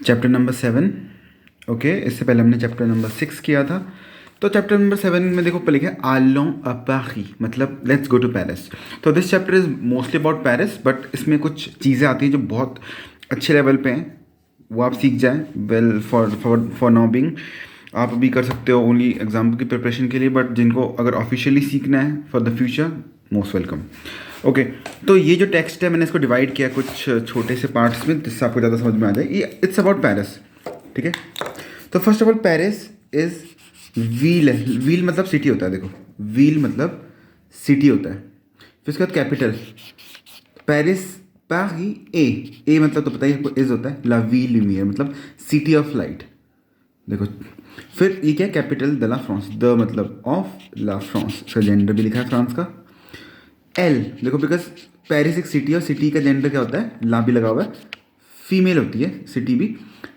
Chapter number 7। Okay, इससे पहले हमने चैप्टर नंबर 6 किया था। तो चैप्टर नंबर 7 में देखो ऊपर लिखा है आलों अ पारी, मतलब लेट्स गो टू पेरिस। तो this chapter is mostly about Paris, but इसमें कुछ चीज़ें आती हैं जो बहुत अच्छे लेवल पे हैं, वो आप सीख जाएं। वेल फॉर नाउ बीइंग आप भी कर सकते हो ओनली एग्जाम की प्रिपरेशन के लिए, बट जिनको अगर ऑफिशियली सीखना है for the future, most welcome. Okay, तो ये जो टेक्स्ट है मैंने इसको डिवाइड किया कुछ छोटे से पार्ट्स में जिससे आपको ज़्यादा समझ में आ जाए। ये इट्स अबाउट पेरिस, ठीक है। तो first of all Paris is wheel है, व्हील मतलब सिटी होता है। देखो व्हील मतलब सिटी होता है। फिर उसके बाद कैपिटल पेरिस, पारी ए मतलब तो पता ही आपको इज होता है, ला वी लुमियर मतलब सिटी ऑफ लाइट। देखो फिर ये क्या कैपिटल द ला फ्रांस, द मतलब ऑफ ला फ्रांस, इसका जेंडर भी लिखा है फ्रांस का। एल देखो बिकॉज पेरिस एक सिटी है और सिटी का जेंडर क्या होता है, ला भी लगा हुआ है, फीमेल होती है सिटी भी।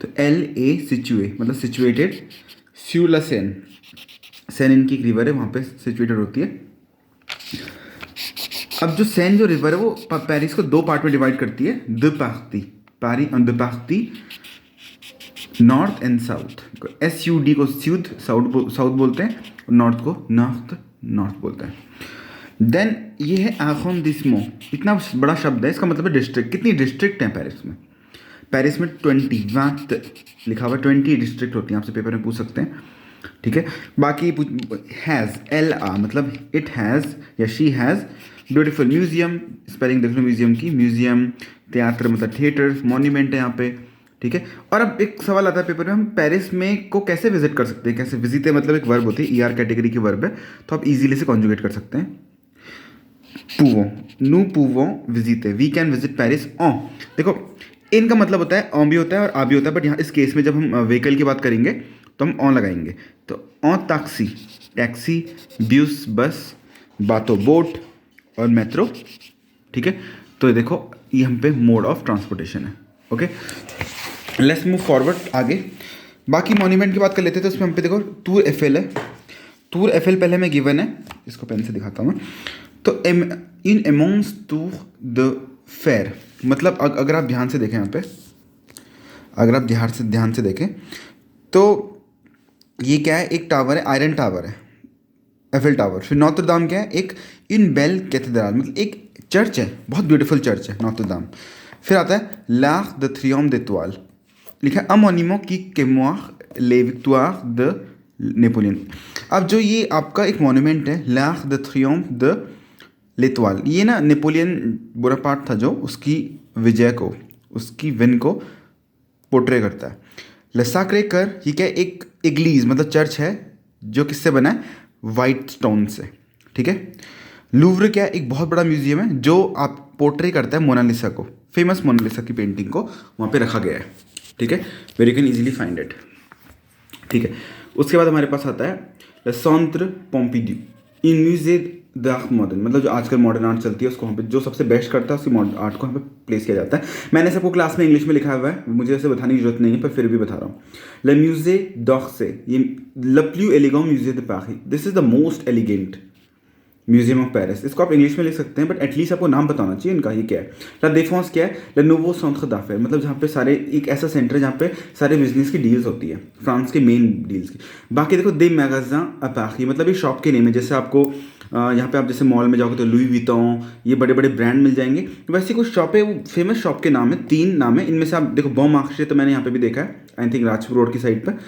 तो एल ए सिचुए मतलब सिचुएटेड। स्यू ला सेन, सेन इनकी एक रिवर है, वहाँ पे सिचुएटेड होती है। अब जो सेन जो रिवर है वो पेरिस को दो पार्ट में डिवाइड करती है, द पार्टी पारी और the party north and south. S U D को स्यूद साउथ बोलते हैं और नॉर्थ को नॉर्थ बोलते हैं। देन ये है आर्रोंडिस्मो, इतना बड़ा शब्द है, इसका मतलब है डिस्ट्रिक्ट। कितनी डिस्ट्रिक्ट हैं पेरिस में? पेरिस में 20 वात लिखा हुआ है, 20 डिस्ट्रिक्ट होती हैं, आपसे पेपर में पूछ सकते हैं, ठीक है। बाकी हैज़ एल आ मतलब इट हैज़ या she has beautiful museum, spelling देख लो म्यूजियम की, म्यूजियम थिएटर मतलब थिएटर, मॉन्यूमेंट है यहाँ पे, ठीक है। और अब एक सवाल आता है पेपर में, हम पेरिस में को कैसे विजिट कर सकते हैं? कैसे विजिट है मतलब एक वर्ब होती है, ER कैटेगरी की वर्ब है, तो आप इजीली से कॉन्जुगेट कर सकते हैं। पूवों, nous pouvons visiter, we can visit Paris on. देखो इनका मतलब होता है ऑन भी होता है और आ भी होता है, बट यहाँ इस केस में जब हम व्हीकल की बात करेंगे तो हम ऑन लगाएंगे। तो ऑन टैक्सी, टैक्सी, ब्यूस बस, बातो बोट और मेट्रो, ठीक है। तो ये देखो ये हम पे मोड ऑफ ट्रांसपोर्टेशन है। ओके, लेट्स मूव फॉरवर्ड आगे। बाकी मॉन्यूमेंट की बात कर लेते हैं, तो इसमें हम पे देखो टूर एफएल है। टूर एफएल पहले हमें गिवन है, इसको पेन से दिखाता हूँ मैं। तो इन एमोंस टूर द फेयर मतलब अगर आप ध्यान से देखें यहाँ पे, अगर आप ध्यान से देखें तो ये क्या है, एक टावर है, आयरन टावर है, एफएल टावर। फिर नोत्र दाम क्या है, एक इन बेल कैथेड्रल मतलब एक चर्च है, बहुत ब्यूटीफुल चर्च है नोत्र दाम। फिर आता है लार्क द ट्रियोम्फ d'étoile, लिखा है अमोनिमो की केमोर ले विक्टोयर द नेपोलियन। अब जो ये आपका एक मॉन्यूमेंट है लार्क द ट्रियोम्फ द l'étoile, ये ना नेपोलियन बोनापार्ट था जो उसकी विजय को, उसकी विन को पोर्ट्रे करता है। लसाक्रे कर ये क्या, एक इग्लीज मतलब चर्च है जो किससे बना है, वाइट स्टोन से, ठीक है। लूव्र क्या है, एक बहुत बड़ा म्यूजियम है जो आप पोर्ट्रे करता है मोनालिसा को, फेमस मोनालिसा की पेंटिंग को वहाँ पे रखा गया है, ठीक है। Where you can easily find it, ठीक है। उसके बाद हमारे पास आता है ल सेंट्र पोम्पिडू इन म्यूजे d'art मॉडर्न, मतलब जो आजकल मॉडर्न आर्ट चलती है उसको वहाँ पे जो सबसे बेस्ट करता है उसकी मॉडर्न आर्ट को वहाँ पे प्लेस किया जाता है। मैंने सबको क्लास में इंग्लिश में लिखा हुआ है, मुझे ऐसे बताने की जरूरत नहीं है, पर फिर भी बता रहा हूँ। ल म्यूजे d'Orsay, ये ल प्लू एलिगेंट म्यूजे de Paris, this is the most elegant museum of Paris. इसको आप इंग्लिश में लिख सकते हैं, बट एटलीस्ट आपको नाम बताना चाहिए इनका, ये क्या है। ला défense क्या है, ल nouveau centre d'affaires मतलब जहाँ पे सारे, एक ऐसा सेंटर है जहाँ पे सारे बिजनेस की डील्स होती है, फ्रांस के मेन डील्स की। बाकी देखो दे मैगज़ीन आ पारी मतलब ये शॉप के नेम है, जैसे आपको यहाँ पे आप जैसे मॉल में जाओगे तो लुई विटॉन, ये बड़े बड़े ब्रांड मिल जाएंगे। वैसे कुछ शॉप है, वो फेमस शॉप के नाम है, 3 नाम है, इनमें से आप देखो बॉम मार्क्शे तो मैंने यहाँ पे भी देखा है, आई थिंक राजपुर रोड की साइड पर।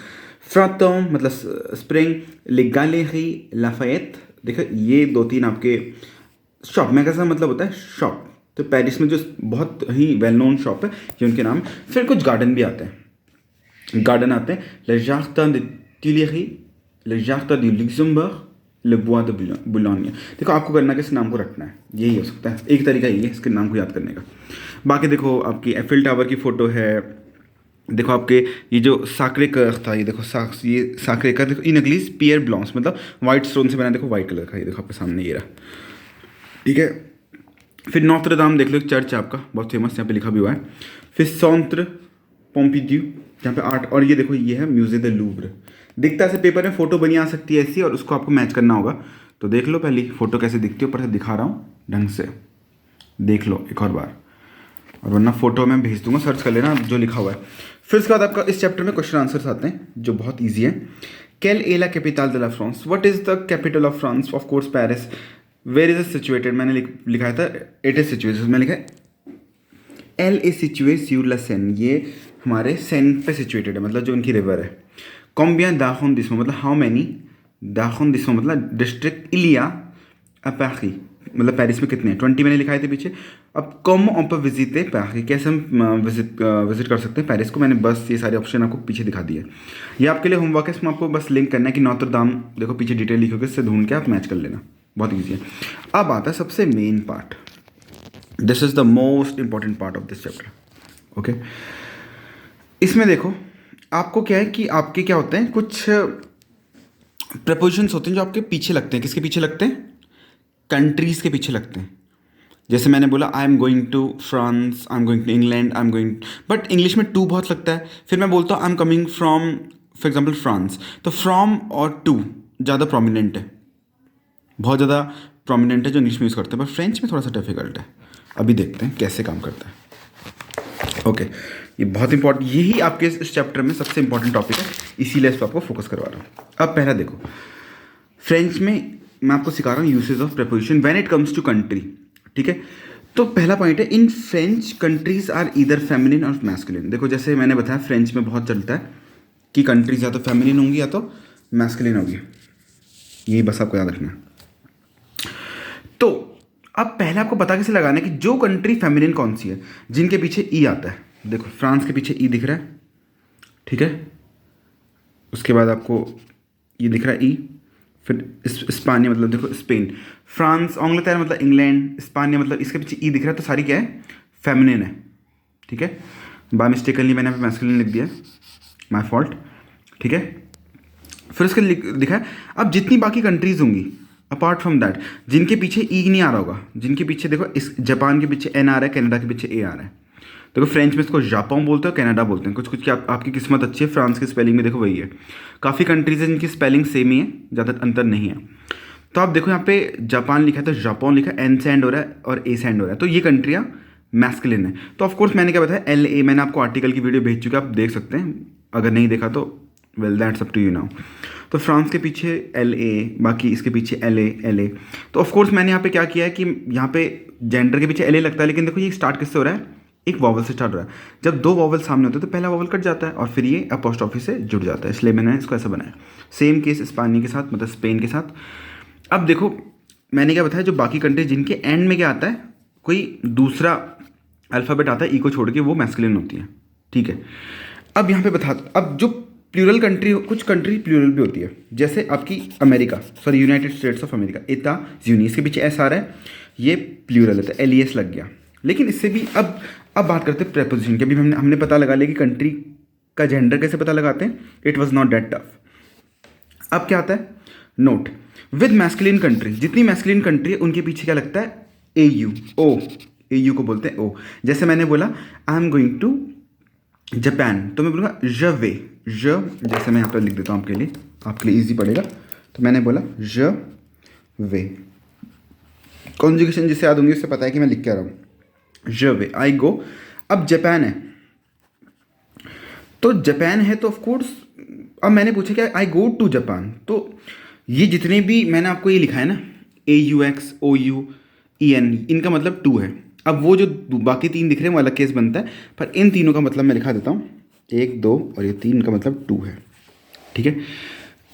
फ्राटोम मतलब स्प्रिंग, ले गैलेरी लाफायत, देखो ये 2-3 आपके शॉप। मैगज़ीन मतलब होता है शॉप, तो पेरिस में जो बहुत ही वेल नोन शॉप है ये उनके नाम। फिर कुछ गार्डन भी आते हैं, गार्डन आते हैं, ले जardin de Tuileries, ले जardin du Luxembourg, ले बोis de Boulogne। देखो आपको करना किस नाम को रखना है, यही हो सकता है, एक तरीका यही है इसके नाम को याद करने का। बाकी देखो आपकी एफिल टावर की फ़ोटो है, देखो आपके ये जो साक्रे कर था, ये देखो ये साक्रे कर, देखो इन इंग्लिश पियर ब्लॉन्स मतलब वाइट स्टोन से बना, देखो वाइट कलर का, ये देखो आपके सामने ये रहा, ठीक है। फिर नोत्र दाम देख लो, एक चर्च है आपका बहुत फेमस, यहाँ पे लिखा भी हुआ है। फिर सेंट्र पोम्पिड्यू जहाँ पे आर्ट, और ये देखो ये है म्यूजे द लूव्र। दिखता है पेपर में, फोटो बनी आ सकती है ऐसी, और उसको आपको मैच करना होगा। तो देख लो पहली फोटो कैसे दिखती है, ऊपर से दिखा रहा हूँ ढंग से, देख लो एक और बार, और वरना फोटो मैं भेज दूंगा, सर्च कर लेना जो लिखा हुआ है। फिर उसके बाद आपका इस चैप्टर में क्वेश्चन आंसर्स आते हैं जो बहुत ईजी है। कैल ए ला कैपिटल de la France, what is the capital of France? Of course Paris. Where is it situated? मैंने लिखा था इट इज सिचुएटेड, मैंने लिखा है एल इज सिचुए sur la Seine, ये हमारे सेन पे सिचुएटेड है, मतलब जो उनकी रिवर है। कॉम्बियन d'arrondissement मतलब हाउ मैनी, d'arrondissement मतलब डिस्ट्रिक्ट, इलिया पैरी मतलब पेरिस में कितने हैं, 20 मैंने लिखाए थे पीछे। अब कम ऑन पर विजिट है पैरी, कैसे हम विजिट कर सकते हैं पेरिस को, मैंने बस ये सारे ऑप्शन आपको पीछे दिखा दिए। ये आपके लिए होमवर्क है, इसमें आपको बस लिंक करना है कि नोत्र दाम देखो पीछे डिटेल लिखोगे, इससे ढूंढ के आप मैच कर लेना, बहुत ईजी है। अब आता है सबसे main part, this is the most important part of this chapter. Okay, इसमें देखो आपको क्या है कि आपके क्या होते हैं, कुछ प्रपोजिशंस होते हैं जो आपके पीछे लगते हैं। किसके पीछे लगते हैं? कंट्रीज़ के पीछे लगते हैं। जैसे मैंने बोला I am going to France, I am going to England, I am going, but English में टू बहुत लगता है। फिर मैं बोलता हूँ I am coming from for example France, तो फ्रॉम और टू ज़्यादा प्रोमिनेंट है, बहुत ज़्यादा प्रोमिनेंट है जो इंग्लिश में यूज़ करते हैं, पर फ्रेंच में थोड़ा सा डिफिकल्ट है। अभी देखते हैं कैसे काम करता है। ओके, ये बहुत इंपॉर्टेंट, यही आपके इस चैप्टर में सबसे इंपॉर्टेंट टॉपिक है, इसीलिए इस पर आपको फोकस करवा रहा हूँ। अब पहला देखो, फ्रेंच में मैं आपको सिखा रहा हूँ usage of preposition when it comes to country. ठीक है, तो पहला पॉइंट है in French countries are either feminine और मैस्कुलिन। देखो जैसे मैंने बताया फ्रेंच में बहुत चलता है कि कंट्रीज या तो फेमिनिन होंगी या तो मैस्कुलिन होगी, यही बस आपको याद रखना है। तो अब पहले आपको पता कैसे लगाना है कि जो कंट्री फेमिनिन कौन सी है, जिनके पीछे ई आता है। देखो फ्रांस के पीछे ई दिख रहा है, ठीक है, उसके बाद आपको ये दिख रहा है ई, फिर स्पानिया मतलब देखो स्पेन, फ्रांस, इंग्लैंड मतलब इंग्लैंड, स्पानिया मतलब इसके पीछे ई दिख रहा है, तो सारी क्या है, फेमिनिन है। ठीक है, बाय मिस्टेकनली मैंने मैस्कुलिन लिख दिया, माय फॉल्ट। ठीक है, फिर उसके दिखा है अब जितनी बाकी कंट्रीज होंगी अपार्ट फ्रॉम दैट, जिनके पीछे ई नहीं आ रहा होगा, जिनके पीछे देखो इस जापान के पीछे एन आ रहा है, कनाडा के पीछे ए आ रहा है। देखो फ्रेंच में इसको जापान बोलते हैं, कनाडा बोलते हैं, कुछ कुछ क्या आपकी किस्मत अच्छी है, फ्रांस की स्पेलिंग में देखो वही है। काफ़ी कंट्रीज हैं जिनकी स्पेलिंग सेम ही है, ज़्यादा अंतर नहीं है। तो आप देखो यहाँ पे जापान लिखा है तो जापान लिखा है, एन से एंड हो रहा है और ए से एंड हो रहा है, तो ये कंट्रियाँ मैस्कुलिन है। तो ऑफकोर्स मैंने क्या बताया एल ए, मैंने आपको आर्टिकल की वीडियो भेज चुका, आप देख सकते हैं, अगर नहीं देखा तो well that's up to you now. तो फ्रांस के पीछे एल ए, बाकी इसके पीछे एल ए। तो ऑफकोर्स मैंने यहाँ पे क्या किया है कि यहाँ पे जेंडर के पीछे एल ए लगता है, लेकिन देखो ये स्टार्ट किससे हो रहा है, एक वॉवल से स्टार्ट हो रहा है। जब दो वॉवल सामने होते हैं तो पहला वॉवल कट जाता है और फिर ये अपोस्ट्रोफी से जुड़ जाता है, इसलिए मैंने इसको ऐसा बनाया। सेम केस स्पेन के साथ, मतलब स्पेन के साथ। अब देखो मैंने क्या बताया, जो बाकी कंट्री जिनके एंड में क्या आता है, कोई दूसरा अल्फ़ाबेट आता है ई को छोड़ के, वो मैस्कुलिन होती है। ठीक है, अब यहाँ पे अब जो प्लूरल कंट्री, कुछ कंट्री प्लूरल भी होती है, जैसे आपकी America, sorry United States of America, एता यूनी, इसके पीछे एस आ रहा है, ये प्लूरल है तो एल ई एस लग गया। लेकिन इससे भी अब बात करते हैं प्रेपोजिशन की। अभी हमने पता लगा लिया कि कंट्री का जेंडर कैसे पता लगाते हैं, it was not that tough. अब क्या आता है, नोट विद मैस्कुलिन कंट्री, जितनी मैस्कुलिन कंट्री है उनके पीछे क्या लगता है, ए यू, ओ, ए यू को बोलते हैं ओ। जैसे मैंने बोला I am going to Japan, तो मैं बोलूँगा ज वे, ज, जैसे मैं यहाँ पर लिख देता हूँ आपके लिए ईजी पड़ेगा, तो मैंने बोला ज वे। कॉन्जुगेशन जिसे याद होंगी उससे पता है कि मैं लिख क्या रहा हूँ, ज वे, आई गो। अब जापान है, तो जापान है तो ऑफकोर्स अब मैंने पूछा क्या, आई गो टू जापान, तो ये जितने भी मैंने आपको ये लिखा है ना, A U X O U E N, इनका मतलब टू है। अब वो जो बाकी तीन दिख रहे हैं वो अलग केस बनता है, पर इन तीनों का मतलब मैं लिखा देता हूँ, एक दो और ये तीन का मतलब टू है। ठीक है,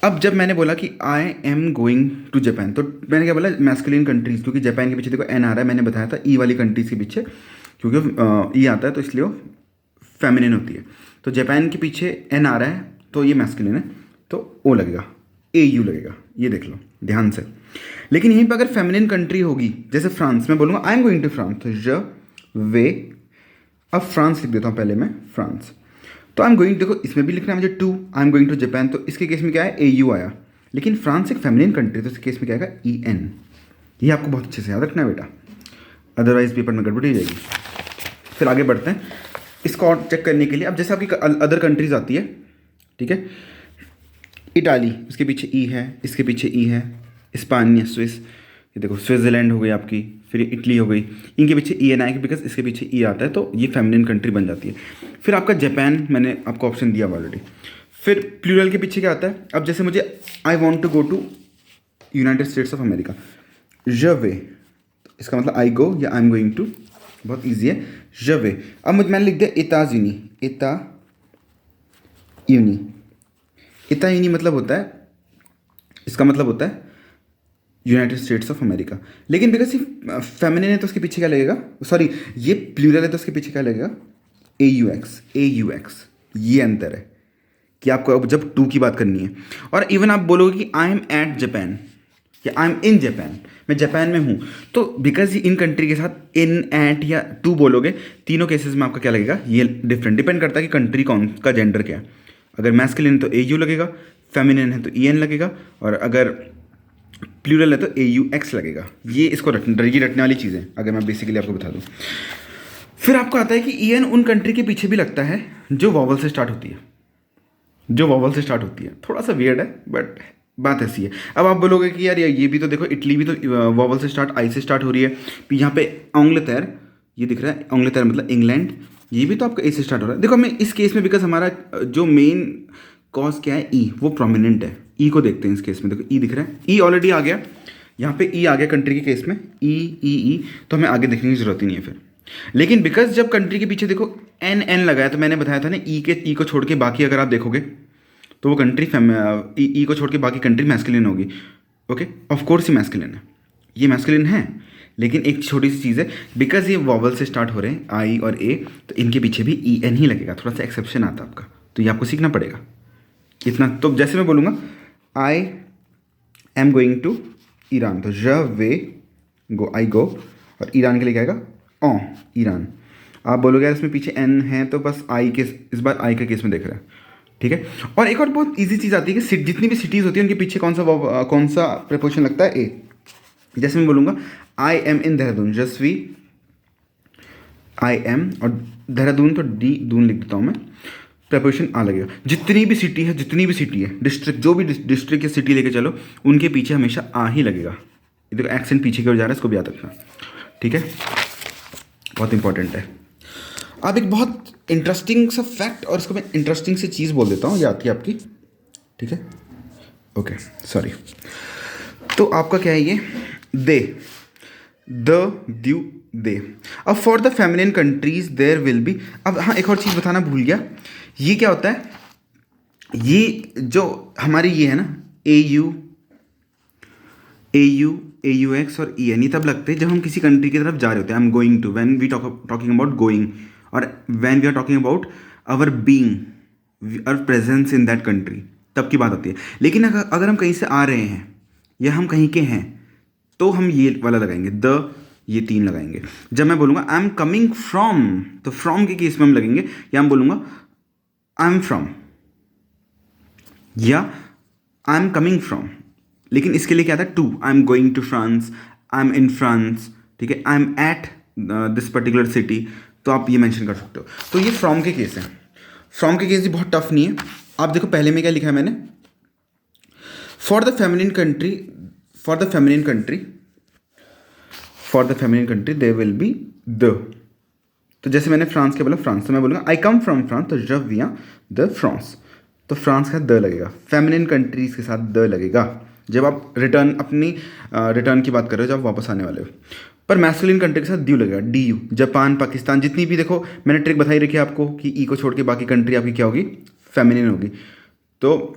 अब जब मैंने बोला कि I am going to Japan, तो मैंने क्या बोला, मैस्कुलिन कंट्रीज, क्योंकि जापान के पीछे देखो एन आ रहा है, मैंने बताया था ई वाली कंट्रीज के पीछे क्योंकि ई आता है तो इसलिए वो फेमिनिन होती है। तो जापान के पीछे एन आ रहा है तो ये मैस्कुलिन है, तो ओ लगेगा, ए यू लगेगा, ये देख लो ध्यान से। लेकिन यहीं पर अगर फेमिनिन कंट्री होगी, जैसे फ्रांस, मैं बोलूँगा I am going to France, तो ज वे, अब फ्रांस लिख देता हूँ पहले मैं, फ्रांस। तो आई एम गोइंग, देखो इसमें भी लिखना है मुझे to, I am going to Japan, तो इसके केस में क्या है, ए यू आया, लेकिन फ्रांस एक फेमिनिन कंट्री, तो इसके केस में क्या आएगा, ई एन। ये आपको बहुत अच्छे से याद रखना है बेटा, अदरवाइज पेपर में गड़बड़ी जाएगी। फिर आगे बढ़ते हैं इसको और चेक करने के लिए। अब जैसे आपकी अदर कंट्रीज आती है, ठीक है, इटाली, उसके पीछे ई है, इसके पीछे ई है, स्पानिया, स्विस, ये देखो स्विट्ज़रलैंड हो गई आपकी, फिर इटली हो गई, इनके पीछे ई एन आएगा बिकॉज इसके पीछे ई आता है, तो ये फेमिनिन कंट्री बन जाती है। फिर आपका जापान, मैंने आपको ऑप्शन दिया ऑलरेडी। फिर प्लूरल के पीछे क्या आता है? अब जैसे मुझे I want to go to United States of America, ज वे, इसका मतलब आई गो या आई एम गोइंग टू, बहुत ईजी है, ज वे। अब मैंने लिख दिया इताज यूनी, इता यूनी, इता यूनी मतलब होता है, इसका मतलब होता है यूनाइटेड स्टेट्स ऑफ अमेरिका। लेकिन बिकॉज ये फेमिनिन है तो उसके पीछे क्या लगेगा, सॉरी ये प्लूरल है तो उसके पीछे क्या लगेगा, A U X, A U X. ये अंतर है कि आपको अब जब टू की बात करनी है। और इवन आप बोलोगे कि आई एम एट जापान या आई एम इन जापान, मैं जापान में हूँ, तो बिकॉज इन कंट्री के साथ इन, एट या टू बोलोगे, तीनों केसेस में आपका क्या लगेगा, ये डिफरेंट डिपेंड करता है कि कंट्री कौन का जेंडर क्या है। अगर मैस्कुलिन है तो ए यू लगेगा, फेमिनिन है तो ई एन लगेगा, और अगर प्लूरल है तो ए यू एक्स लगेगा। ये इसको रटने वाली चीज़ है, अगर मैं बेसिकली आपको बता दूँ। फिर आपको आता है कि ई एन उन कंट्री के पीछे भी लगता है जो वॉवल से स्टार्ट होती है, जो वॉवल से स्टार्ट होती है। थोड़ा सा वियर्ड है बट बात ऐसी है। अब आप बोलोगे कि यार ये भी तो देखो, इटली भी तो वॉवल से स्टार्ट, आई से स्टार्ट हो रही है। यहाँ पे अंग्लेतर, ये दिख रहा है अंग्लेतर मतलब इंग्लैंड, ये भी तो आपका ए से स्टार्ट हो रहा है। देखो हमें इस केस में बिकॉज हमारा जो मेन कॉज क्या है, ई, वो प्रोमिनेंट है। ई को देखते हैं इस केस में, देखो ई दिख रहा है, ई ऑलरेडी आ गया, यहाँ पे ई आ गया कंट्री के केस में, ई ई ई, तो हमें आगे देखने की जरूरत ही नहीं है फिर। लेकिन बिकॉज जब कंट्री के पीछे देखो एन एन लगाया, तो मैंने बताया था ना ई को छोड़ के बाकी अगर आप देखोगे तो वो कंट्री ई को छोड़ के बाकी कंट्री मैस्कुलिन होगी। ओके, ऑफ कोर्स ये मैस्कुलिन है, ये मैस्कुलिन है, लेकिन एक छोटी सी चीज़ है, बिकॉज ये वॉवल से स्टार्ट हो रहे हैं आई और ए, तो इनके पीछे भी ई एन ही लगेगा। थोड़ा सा एक्सेप्शन आता है आपका, तो ये आपको सीखना पड़ेगा इतना। तो जैसे मैं बोलूँगा I am going to Iran, तो ज वे गो, आई गो, और ईरान के लिए क्या आएगा, ओ ईरान। आप बोलोगे यार इसमें पीछे एन है, तो बस आई के, इस बार आई के केस में देख रहा है, ठीक है। और एक और बहुत इजी चीज़ आती है कि जितनी भी सिटीज़ होती है उनके पीछे कौन सा प्रीपोजिशन लगता है, ए। जैसे मैं बोलूँगा I am in Dehradun, जसवी I am, और देहरादून तो डी दून लिख देता हूँ मैं, प्रीपोजिशन आ लगेगा। जितनी भी सिटी है, डिस्ट्रिक्ट, जो भी डिस्ट्रिक्ट या सिटी लेके चलो, उनके पीछे हमेशा आ ही लगेगा। देखो एक्सेंट पीछे की ओर जा रहा है, इसको भी याद रखना, ठीक है, बहुत इंपॉर्टेंट है। अब एक बहुत इंटरेस्टिंग सा फैक्ट, और इसको मैं इंटरेस्टिंग सी चीज़ बोल देता हूँ, ये आती है आपकी, ठीक है, ओके सॉरी। तो आपका क्या है ये, दे, द, द्यू, दे। अब for the feminine countries there will be, अब हाँ एक और चीज़ बताना भूल गया, ये क्या होता है, ये जो हमारी ये है ना, ए यू एक्स और ई एन, ये तब लगते हैं जब हम किसी कंट्री की तरफ जा रहे होते हैं। I am going to, when we talking about going, और when we are talking about our being, our presence in that country, तब की बात होती है। लेकिन अगर हम कहीं से आ रहे हैं या हम कहीं के हैं, तो हम ये वाला लगाएंगे, द, ये तीन लगाएंगे। जब मैं बोलूँगा आई एम कमिंग फ्रॉम, तो फ्रॉम के केस में हम लगेंगे, या हम बोलूँगा आई एम फ्रॉम या आई एम कमिंग फ्रॉम। लेकिन इसके लिए क्या था, to, I am going to France, I am in France, ठीक है, I am at this particular city, तो आप ये मेंशन कर सकते हो। तो ये फ्रॉम के केस हैं। फ्रॉम के केस भी बहुत टफ नहीं है। आप देखो पहले में क्या लिखा है मैंने, for the feminine country, for the feminine country they will be the. तो जैसे मैंने फ्रांस के बोला, फ्रांस, तो मैं बोलूँगा आई कम फ्रॉम फ्रांस, तो जब विया द फ्रांस, तो फ्रांस का द लगेगा, फेमिनिन कंट्रीज के साथ द लगेगा जब आप रिटर्न की बात कर रहे हो, जब वापस आने वाले हो। पर मैस्कुलिन कंट्री के साथ ड्यू लगेगा, डी यू। जापान, पाकिस्तान, जितनी भी, देखो मैंने ट्रिक बताई रखी है आपको कि ई को छोड़ के बाकी कंट्री आपकी क्या होगी, फेमिनिन होगी। तो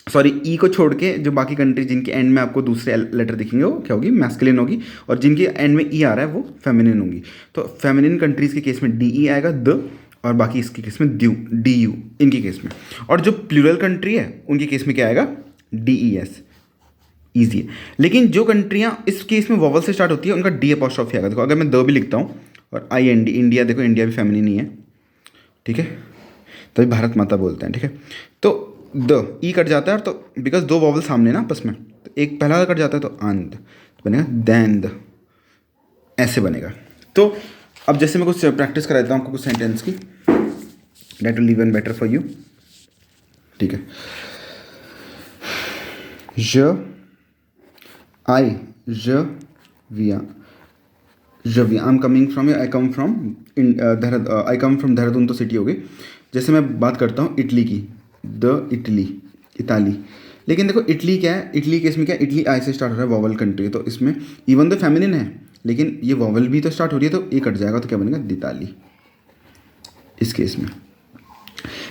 सॉरी, ई को छोड़ के जो बाकी कंट्री जिनके एंड में आपको दूसरे लेटर दिखेंगे वो क्या होगी, मैस्कुलिन होगी, और जिनके एंड में ई आ रहा है वो फेमिनिन होगी। तो फेमिनिन कंट्रीज़ के केस में डी ई आएगा, द, और बाकी इसके केस में ड्यू, डी यू इनके केस में। और जो प्लूरल कंट्री है उनके केस में क्या आएगा, डी ई एस, ईजी है। लेकिन जो कंट्रियाँ इस केस में वॉवल से स्टार्ट होती है उनका डी अपॉस्ट्रोफी आएगा। देखो अगर मैं द भी लिखता हूँ और आई एन डी, इंडिया, देखो इंडिया भी फेमिनिन ही है, ठीक है, तभी भारत माता बोलते हैं, ठीक है। तो द, ई कट जाता है, और तो बिकॉज दो वॉवल सामने ना आपस में, तो एक पहला कट जाता है, तो आंद, तो बनेगा दैंद, ऐसे बनेगा। तो अब जैसे मैं कुछ प्रैक्टिस करा देता हूँ आपको कुछ सेंटेंस की, that will even better for you, ठीक है। ज, आई, ज, विया, रवि, I am coming from, I come from I come from Dehradun, तो सिटी हो गई। जैसे मैं बात करता हूँ इटली की, द इटली, इताली। लेकिन देखो इटली क्या है, इटली केस में क्या है, इटली आई से स्टार्ट हो रहा है, वॉवल कंट्री है, तो इसमें इवन तो फेमिनिन है लेकिन ये वॉवल भी तो स्टार्ट हो रही है, तो ये कट जाएगा, तो क्या बनेगा, दिताली इस केस में।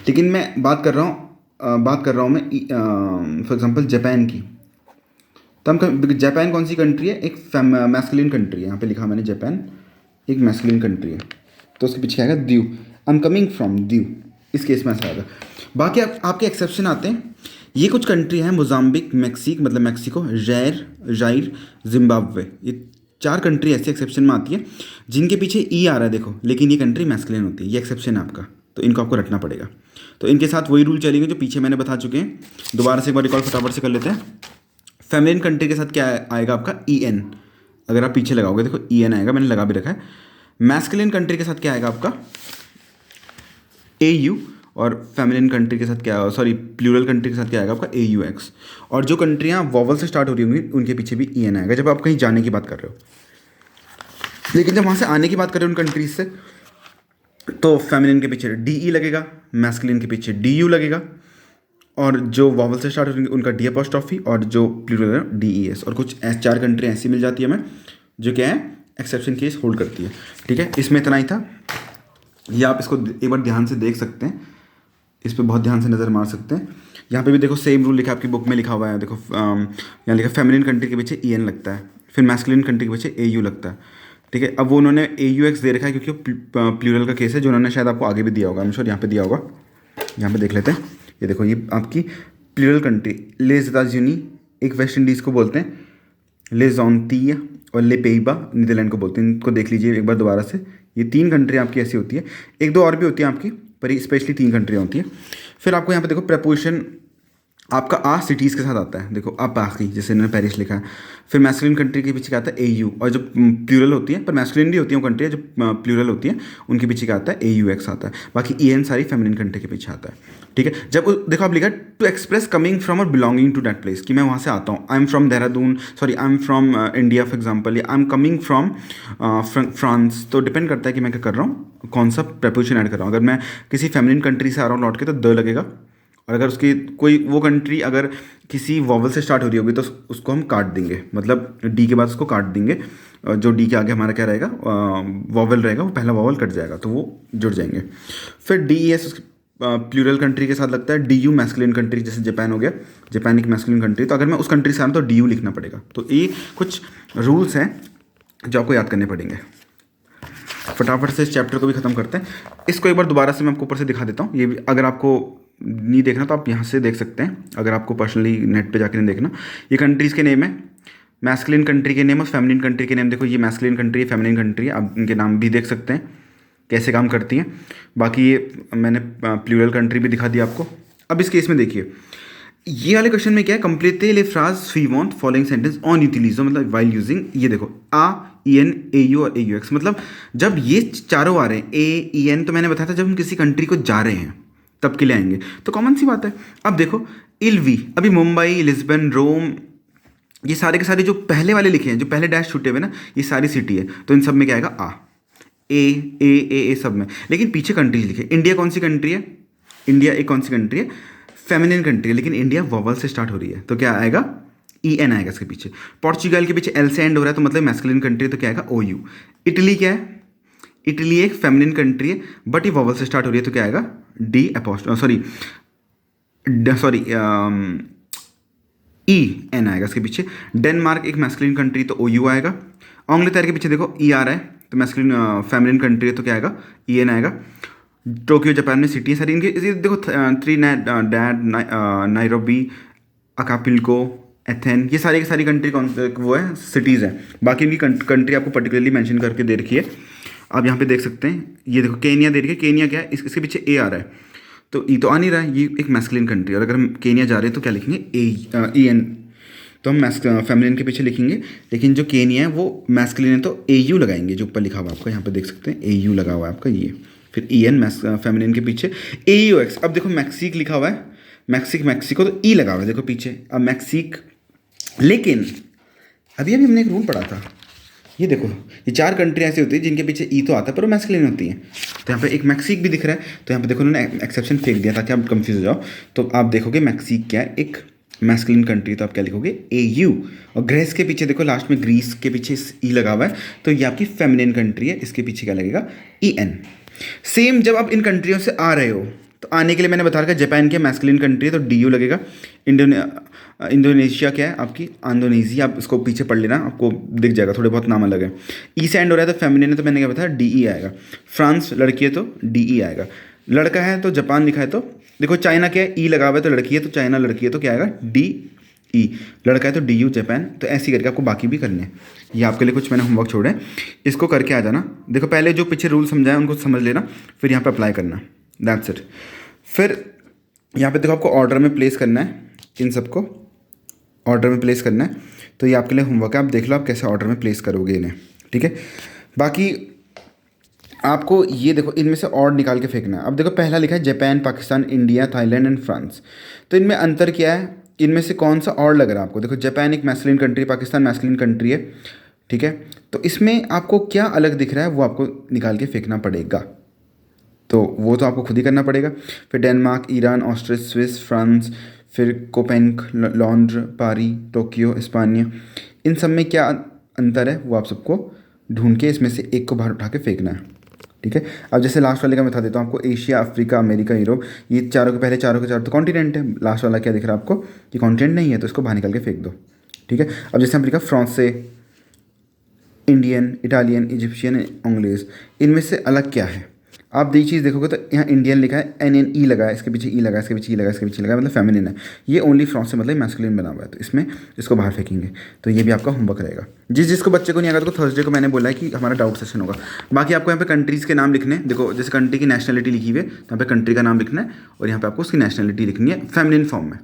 लेकिन मैं बात कर रहा हूँ मैं फॉर एग्जांपल जापान की। तो हम जापान कौन सी कंट्री है, एक मैस्कुलिन कंट्री है, यहाँ पे लिखा मैंने जापान एक मैस्कुलिन कंट्री है, तो उसके पीछे आएगा द्यू, आई एम कमिंग फ्रॉम द्यू, इस केस में ऐसा आएगा। बाकी आपके एक्सेप्शन आते हैं, ये कुछ कंट्री हैं, मोजाम्बिक, मैक्सिक मतलब मैक्सिको, जाइर, जिम्बाब्वे, ये 4 कंट्री ऐसी एक्सेप्शन में आती है जिनके पीछे ई आ रहा है देखो, लेकिन ये कंट्री मैस्कुलिन होती है, ये एक्सेप्शन है आपका, तो इनको आपको रखना पड़ेगा। तो इनके साथ वही रूल चलेंगे जो पीछे मैंने बता चुके हैं, दोबारा से एक बार रिकॉर्ड फटाफट से कर लेते हैं। फेमिनिन कंट्री के साथ क्या आएगा आपका, ई एन, अगर आप पीछे लगाओगे देखो ई एन आएगा, मैंने लगा भी रखा है। मैस्कुलिन कंट्री के साथ क्या आएगा आपका, ए यू, और फेमिनिन कंट्री के साथ क्या, सॉरी प्लूरल कंट्री के साथ क्या आएगा आपका, ए यू एक्स। और जो कंट्रियाँ वॉवल से स्टार्ट हो रही होंगी उनके पीछे भी ई एन आएगा जब आप कहीं जाने की बात कर रहे हो। लेकिन जब वहाँ से आने की बात करें उन कंट्रीज से, तो फेमिनिन के पीछे डी ई लगेगा, मैस्कुलिन के पीछे डी यू लगेगा, और जो वॉवल से स्टार्ट होंगे उनका डी अपॉस्ट्रॉफी, और जो प्लूरल है डी ई एस। और कुछ 4 कंट्री ऐसी मिल जाती है हमें जो क्या है, एक्सेप्शन केस होल्ड करती है। ठीक है, इसमें इतना ही था, ये आप इसको एक बार ध्यान से देख सकते हैं, इस पर बहुत ध्यान से नज़र मार सकते हैं। यहाँ पे भी देखो सेम रूल लिखा है, आपकी बुक में लिखा हुआ है, देखो यहाँ लिखा फेमिनिन कंट्री के पीछे ई एन लगता है, फिर मैस्कुलिन कंट्री के पीछे ए यू लगता है। ठीक है, अब वो उन्होंने ए यू एक्स दे रखा है क्योंकि प्लूरल का केस है, जो उन्होंने शायद आपको आगे भी दिया होगा, I'm sure यहाँ पे दिया होगा। यहाँ पे देख लेते हैं, ये देखो ये आपकी प्लूरल कंट्री, les États-Unis एक वेस्ट इंडीज़ को बोलते हैं, les Antilles और ले पेइबा नीदरलैंड को बोलते हैं। इनको देख लीजिए एक बार दोबारा से, ये 3 कंट्री आपकी ऐसी होती है, 1-2 और भी होती है आपकी, पर स्पेशली 3 कंट्रियाँ होती हैं। फिर आपको यहाँ पे देखो प्रपोजिशन आपका आ सिटीज़ के साथ आता है, देखो अब बाकी जैसे इन्होंने पेरिस लिखा है। फिर मैस्कुलिन कंट्री के पीछे क्या आता है, ए यू, और जो प्लूरल होती है, पर मैस्कुलिन भी होती है वो कंट्री जो प्लूरल होती है उनके पीछे क्या आता है, ए यू एक्स आता है। बाकी ई एन सारी फेमिनिन कंट्री के पीछे आता है। ठीक है, जब देखो आप लिखा टू एक्सप्रेस कमिंग फ्रॉम और बिलोंगिंग टू दैट प्लेस, कि मैं वहाँ से आता हूँ, I am from Dehradun, sorry I am from India for example, या I am coming from France, तो डिपेंड करता है कि मैं क्या कर रहा हूँ, कौन सा प्रपोजिशन ऐड कर रहा हूँ। अगर मैं किसी फेमिनिन कंट्री से आ रहा हूँ लौट के, तो द लगेगा, और अगर उसकी कोई वो कंट्री अगर किसी वॉवल से स्टार्ट हो रही होगी तो उसको हम काट देंगे, मतलब डी के बाद उसको काट देंगे, जो डी के आगे हमारा क्या रहेगा, वॉवल रहेगा, वो पहला वॉवल कट जाएगा तो वो जुड़ जाएंगे। फिर डी ई एस उसके प्लूरल कंट्री के साथ लगता है, डी यू मैस्कुलिन कंट्री, जैसे जापान हो गया, जापान एक मैस्कुलिन कंट्री, तो अगर मैं उस कंट्री से आ रहा हूँ तो डी यू लिखना पड़ेगा। तो ये कुछ रूल्स हैं जो आपको याद करने पड़ेंगे। फटाफट से इस चैप्टर को भी ख़त्म करते हैं। इसको एक बार दोबारा से मैं आपको ऊपर से दिखा देता हूँ, ये भी अगर आपको नहीं देखना तो आप यहाँ से देख सकते हैं, अगर आपको पर्सनली नेट पे जाके नहीं देखना। ये कंट्रीज़ के नेम है, मैस्कुलिन कंट्री के नेम और फेमिनिन कंट्री के नेम। देखो ये मैस्कुलिन कंट्री है, फेमिनिन कंट्री है, आप इनके नाम भी देख सकते हैं कैसे काम करती हैं। बाकी ये मैंने प्लूरल कंट्री भी दिखा दी आपको। अब इस केस में देखिए, ये वाले क्वेश्चन में क्या है, कंप्लीटली ले फ्राज सुइवंट फॉलोइंग सेंटेंस ऑन यूटिलिजो, मतलब वाइल यूजिंग, ये देखो आ ई एन ए यू और ए यू एक्स, मतलब जब ये चारों आ रहे हैं, ए ई एन, तो मैंने बताया था जब हम किसी कंट्री को जा रहे हैं तब के लिए आएंगे, तो कॉमन सी बात है। अब देखो इल्वी, अभी मुंबई, लिस्बन, रोम, ये सारे के सारे जो पहले वाले लिखे हैं, जो पहले डैश छूटे हुए ना, ये सारी सिटी है, तो इन सब में क्या आएगा, आ, ए सब में। लेकिन पीछे कंट्रीज लिखे, इंडिया कौन सी कंट्री है, इंडिया एक कौन सी कंट्री है, फेमिनिन कंट्री है, लेकिन इंडिया वॉवल से स्टार्ट हो रही है, तो क्या आएगा, ई एन आएगा इसके पीछे। पोर्चुगल के पीछे एल से एंड हो रहा है, तो मतलब मैस्कुलिन कंट्री, तो क्या आएगा, ओ यू। इटली क्या है, इटली एक फेमिनिन कंट्री है बट ये वॉवल से स्टार्ट हो रही है, तो क्या आएगा, डी अपोस्ट सॉरी ई एन आएगा इसके पीछे। डेनमार्क एक मैस्कुलिन कंट्री, तो ओ यू आएगा। इंग्लैंड के पीछे देखो ई आ रहा है, तो मैस्कुलिन फेमिनिन कंट्री है, तो क्या आएगा, ई एन आएगा। टोक्यो जापान में सिटी है सारी, इनके देखो ट्रिनिडैड, नाइरोबी, अकापुल्को, एथेन, ये सारी की सारी कंट्री कौन वो है, सिटीज़ हैं। बाकी इनकी कंट्री आपको पर्टिकुलरली मेंशन करके दे रखी है, आप यहाँ पे देख सकते हैं। ये देखो केनिया दे रखी है, केनिया क्या है, इसके पीछे ए आ रहा है, तो ई तो आ नहीं रहा है, ये एक मैस्कुलिन कंट्री, और अगर हम केनिया जा रहे हैं तो क्या लिखेंगे, ई एन, तो हम फेमिनिन के पीछे लिखेंगे। लेकिन जो केनिया है वो मैस्कुलिन है, तो ए यू लगाएंगे, जो ऊपर लिखा हुआ आपका यहाँ पे देख सकते हैं, ए यू लगा हुआ है आपका ये। फिर ई एन फेमिनिन के पीछे ए यू एक्स। अब देखो मैक्सिक लिखा हुआ है, मैक्सिको, तो ई लगा हुआ है देखो पीछे, अब मैक्सिक। लेकिन अभी हमने एक रूल पढ़ा था, ये देखो, ये 4 कंट्री ऐसी होती है जिनके पीछे ई तो आता है पर वो मैस्कुलिन होती हैं। तो यहाँ पे एक मैक्सिक भी दिख रहा है, तो यहाँ पे देखो उन्होंने एक्सेप्शन फेंक दिया ताकि आप कंफ्यूज हो जाओ। तो आप देखोगे मैक्सिक क्या है, एक मैस्कुलिन कंट्री, तो आप क्या लिखोगे AU। और ग्रेस के पीछे देखो लास्ट में ग्रीस के पीछे ई लगा हुआ है, तो ये आपकी फेमिनिन कंट्री है, इसके पीछे क्या लगेगा EN। सेम जब आप इन कंट्रियों से आ रहे हो तो आने के लिए मैंने बता रखा है जापान की मैस्कुलिन कंट्री है तो DU लगेगा। इंडोनेशिया क्या है आपकी इंडोनेशिया, आप इसको पीछे पढ़ लेना, आपको दिख जाएगा, थोड़े बहुत नाम अलग है। ई से एंड हो रहा है तो फेमिनिन है, तो मैंने क्या बताया DE आएगा। फ्रांस लड़की है तो DE आएगा। लड़का है तो जापान लिखा है तो देखो, चाइना क्या है ई लगा हुआ है तो लड़की है, तो चाइना लड़की है तो क्या आएगा DE। लड़का है तो DU जापान। तो ऐसे करके आपको बाकी भी करने हैं। ये आपके लिए कुछ मैंने होमवर्क छोड़े हैं, इसको करके आ जाना। देखो पहले जो पीछे रूल समझाए उनको समझ लेना, फिर यहाँ पे अप्लाई करना, दैट्स इट। फिर यहाँ पे देखो आपको ऑर्डर में प्लेस करना है, इन सबको ऑर्डर में प्लेस करना है। तो ये आपके लिए होमवर्क है, आप देख लो आप कैसे ऑर्डर में प्लेस करोगे इन्हें, ठीक है। बाकी आपको ये देखो इनमें से और निकाल के फेंकना है। अब देखो पहला लिखा है Japan, Pakistan, India, Thailand and France. तो इनमें अंतर क्या है, इनमें से कौन सा और लग रहा है आपको? देखो जापान एक masculine country, Pakistan masculine country है, ठीक है। तो इसमें आपको क्या अलग दिख रहा है वो आपको निकाल के फेंकना पड़ेगा, तो वो तो आपको खुद ही करना पड़ेगा। फिर Denmark, Iran, Austria, Swiss, France, फिर कोपेंक, लॉन्ड्र, पारी, टोक्यो, इस्पानिया, इन सब में क्या अंतर है वो आप सबको ढूंढ के इसमें से एक को बाहर उठा के फेंकना है, ठीक है। अब जैसे लास्ट वाले का मैं बता देता हूँ आपको, एशिया, अफ्रीका, अमेरिका, यूरोप, ये चारों के पहले चारों के चारों तो कॉन्टिनेंट है। लास्ट वाला क्या दिख रहा है आपको कि कॉन्टिनेंट नहीं है, तो इसको बाहर निकाल के फेंक दो, ठीक है। अब जैसे अफ्रीका, फ्रांस से इंडियन, इटालियन, इजिप्शियन, इंग्लिश, इनमें से अलग क्या है? आप ये चीज़ देखोगे तो यहाँ इंडियन लिखा है, NNE लगा है, इसके पीछे ई लगा है, इसके पीछे ई लगा है, इसके पीछे लगा है, मतलब फेमिनिन है। ये ओनली फ्रांस से मतलब मैस्कुलिन बना हुआ है, तो इसमें इसको बाहर फेंकेंगे। तो ये भी आपका होमवर्क रहेगा। जिसको बच्चे को नहीं आएगा तो थर्सडे को मैंने बोला है कि हमारा डाउट सेशन होगा। बाकी आपको यहाँ पे कंट्रीज़ के नाम लिखने हैं। देखो जैसे कंट्री की नेशनलिटी लिखी हुई है, यहाँ पे कंट्री का नाम लिखना है और यहाँ पे आपको उसकी नेशनलिटी लिखनी है फेमिनिन फॉर्म में।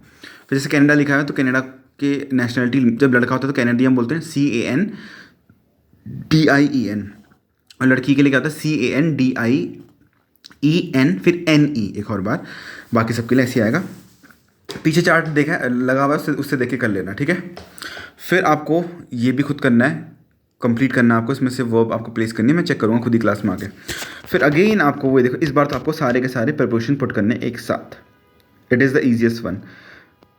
फिर जैसे कनाडा लिखा है तो कनाडा के नेशनलिटी जब लड़का होता है तो कैनेडियन बोलते हैं, CANDIEN। और लड़की के लिए क्या होता है, CANDIEN, फिर NE एक और बार। बाकी सबके लिए ऐसे आएगा। पीछे चार्ट देखा लगा हुआ है, उससे देख के कर लेना, ठीक है। फिर आपको ये भी खुद करना है, कंप्लीट करना है आपको। इसमें से वर्ब आपको प्लेस करनी है, मैं चेक करूँगा खुद ही क्लास में आके। फिर अगेन आपको वो देखो, इस बार तो आपको सारे के सारे प्रपोजिशन पुट करने एक साथ। It is the easiest one.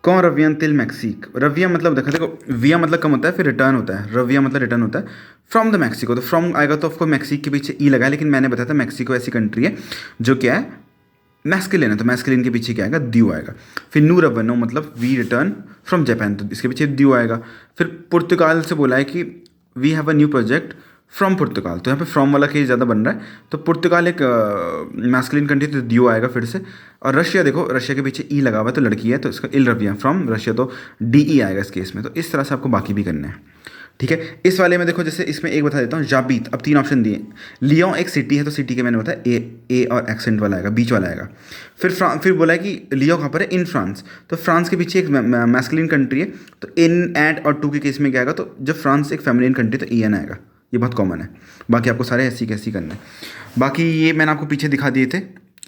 कौन रवियन तिल मैक्सिक। रविया मतलब देखो विया मतलब कम होता है, फिर रिटर्न होता है। रविया मतलब रिटर्न होता है फ्रॉम द मैक्सिको। तो फ्रॉम आएगा तो आपको मैक्सिक के पीछे ई लगा है, लेकिन मैंने बताया था मैक्सिको ऐसी कंट्री है जो क्या है मैस्कुलिन है, तो मैस्कुलिन के पीछे क्या आएगा, द्यू आएगा। फिर नू रवनो मतलब वी रिटर्न फ्रॉम जापान, तो इसके पीछे द्यू आएगा। फिर पुर्तगाल से बोला है कि we have a new project from Portugal, तो यहाँ पे फ्रॉम वाला केस ज़्यादा बन रहा है, तो पुर्तगाल एक मैस्कुलिन कंट्री, तो द्यू आएगा फिर से। और रशिया देखो, रशिया के पीछे ई लगा हुआ है तो लड़की है, तो इसका इल रविया फ्रॉम रशिया, तो DE आएगा इस केस में। तो इस तरह से आपको बाकी भी करना है, ठीक है। इस वाले में देखो जैसे इसमें एक बता देता हूँ, जाबीत। अब 3 ऑप्शन दिए। लियोन एक सिटी है, तो सिटी के मैंने बताया ए और एक्सेंट वाला आएगा, बीच वाला आएगा। फिर बोला है कि लियोन कहाँ पर है, इन फ्रांस, तो फ्रांस के पीछे एक मैस्कुलिन कंट्री है, तो इन, एट और टू के केस में क्या आएगा, तो जब फ्रांस एक फेमिनिन कंट्री तो EN आएगा। ये बहुत कॉमन है। बाकी आपको सारे ऐसी कैसी करना है। बाकी ये मैंने आपको पीछे दिखा दिए थे,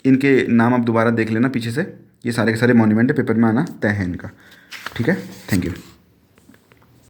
इनके नाम आप दोबारा देख लेना पीछे से। ये सारे के सारे मॉन्यूमेंट है, पेपर में आना तय है इनका, ठीक है। Thank you.